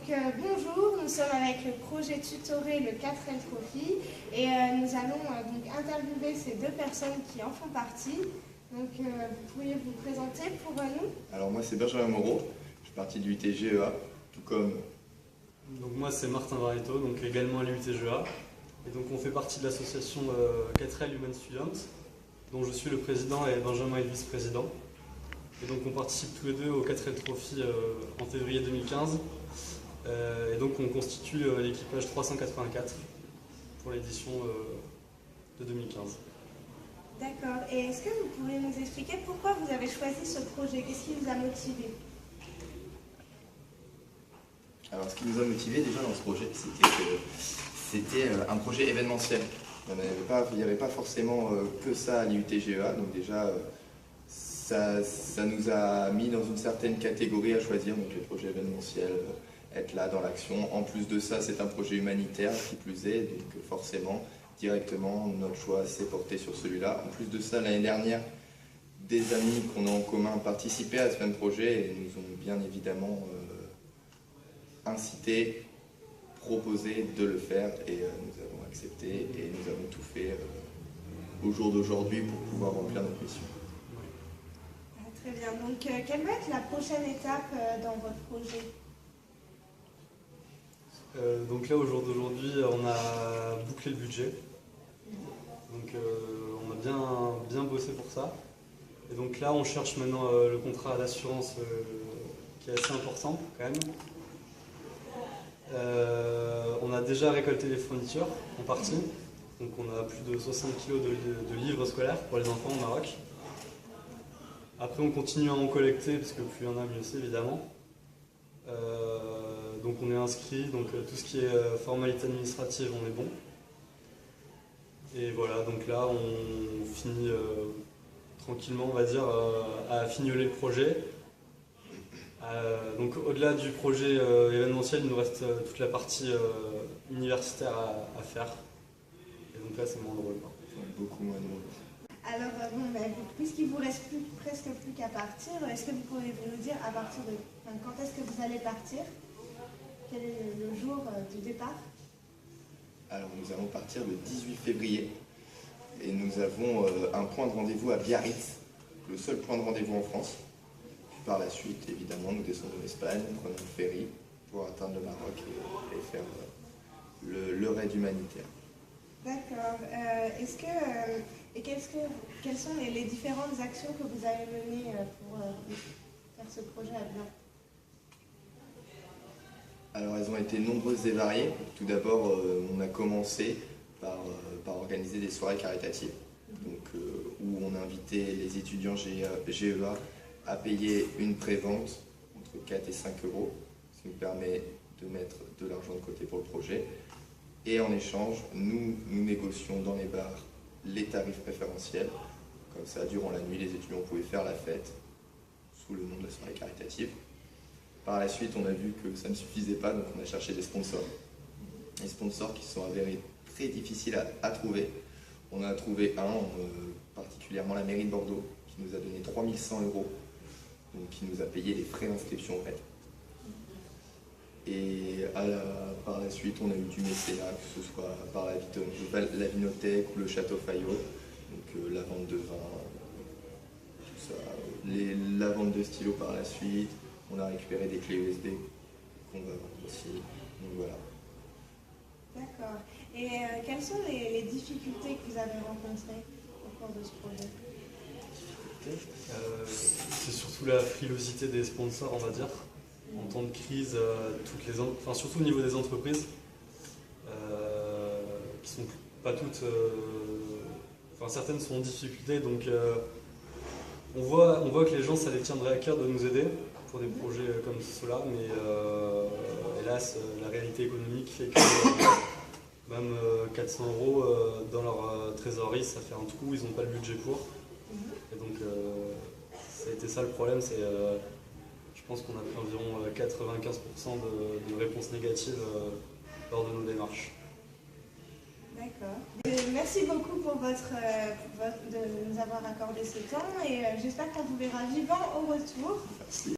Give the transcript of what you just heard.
Bonjour, nous sommes avec le projet tutoré le 4L Trophy et nous allons donc interviewer ces deux personnes qui en font partie. Donc vous pourriez vous présenter pour nous? Alors moi c'est Benjamin Moreau, je suis parti de l'UTGEA, tout comme... Donc moi c'est Martin Varito, donc également à l'UTGEA. Et donc on fait partie de l'association 4L Human Students, dont je suis le président et Benjamin est le vice-président. Et donc on participe tous les deux au 4L Trophy en février 2015. Et donc on constitue l'équipage 384 pour l'édition de 2015. D'accord. Et est-ce que vous pouvez nous expliquer pourquoi vous avez choisi ce projet? Qu'est-ce qui vous a motivé? Alors ce qui nous a motivé déjà dans ce projet, c'était un projet événementiel. Il n'y avait pas forcément que ça à l'UTGEA, donc déjà ça nous a mis dans une certaine catégorie à choisir, donc les projets événementiels, être là dans l'action. En plus de ça, c'est un projet humanitaire qui plus est, donc forcément, directement, notre choix s'est porté sur celui-là. En plus de ça, l'année dernière, des amis qu'on a en commun participaient à ce même projet et nous ont bien évidemment incité, proposé de le faire et nous avons accepté et nous avons tout fait au jour d'aujourd'hui pour pouvoir remplir notre mission. Très bien. Donc quelle va être la prochaine étape dans votre projet? Donc là, au jour d'aujourd'hui, on a bouclé le budget. Donc on a bien bossé pour ça. Et donc là, on cherche maintenant le contrat d'assurance qui est assez important quand même. On a déjà récolté les fournitures en partie. Donc on a plus de 60 kg de livres scolaires pour les enfants au Maroc. Après, on continue à en collecter parce que plus il y en a, mieux c'est évidemment. Donc on est inscrit, donc tout ce qui est formalité administrative, on est bon. Et voilà, donc là on finit tranquillement, on va dire, à fignoler le projet. Donc au-delà du projet événementiel, il nous reste toute la partie universitaire à faire. Et donc là c'est moins drôle. Beaucoup moins drôle. Alors, puisqu'il vous reste presque plus qu'à partir, est-ce que vous pouvez nous dire à partir de quand est-ce que vous allez partir? Quel est le jour du départ? Alors nous allons partir le 18 février et nous avons un point de rendez-vous à Biarritz, le seul point de rendez-vous en France. Puis par la suite, évidemment, nous descendons en Espagne, nous prenons le ferry pour atteindre le Maroc et faire le raid humanitaire. D'accord. Quelles sont les différentes actions que vous avez menées pour faire ce projet à bien? Alors elles ont été nombreuses et variées. Tout d'abord, on a commencé par organiser des soirées caritatives, donc, où on a invité les étudiants GEA à payer une prévente entre 4 et 5 euros, ce qui nous permet de mettre de l'argent de côté pour le projet. Et en échange, nous négocions dans les bars les tarifs préférentiels. Comme ça, durant la nuit, les étudiants pouvaient faire la fête sous le nom de la soirée caritative. Par la suite, on a vu que ça ne suffisait pas, donc on a cherché des sponsors. Des sponsors qui se sont avérés très difficiles à trouver. On a trouvé particulièrement la mairie de Bordeaux, qui nous a donné 3100 €, donc qui nous a payé les frais d'inscription au raid. Et par la suite, on a eu du mécénat, que ce soit par la Vinothèque ou le Château Fayot, donc la vente de vin, tout ça, la vente de stylos par la suite. On a récupéré des clés USB qu'on va vendre aussi, donc voilà. D'accord. Et quelles sont les difficultés que vous avez rencontrées au cours de ce projet? C'est surtout la frilosité des sponsors, on va dire. En temps de crise, surtout au niveau des entreprises, qui sont pas toutes... certaines sont en difficulté, donc on voit que les gens, ça les tiendrait à cœur de nous aider pour des projets comme cela, mais hélas, la réalité économique fait que même 400 € dans leur trésorerie, ça fait un trou, ils n'ont pas le budget pour. Et donc, ça a été ça le problème, c'est... je pense qu'on a pris environ 95% de réponses négatives lors de nos démarches. D'accord. Merci beaucoup pour de nous avoir accordé ce temps et j'espère qu'on vous verra vivant au retour. Merci.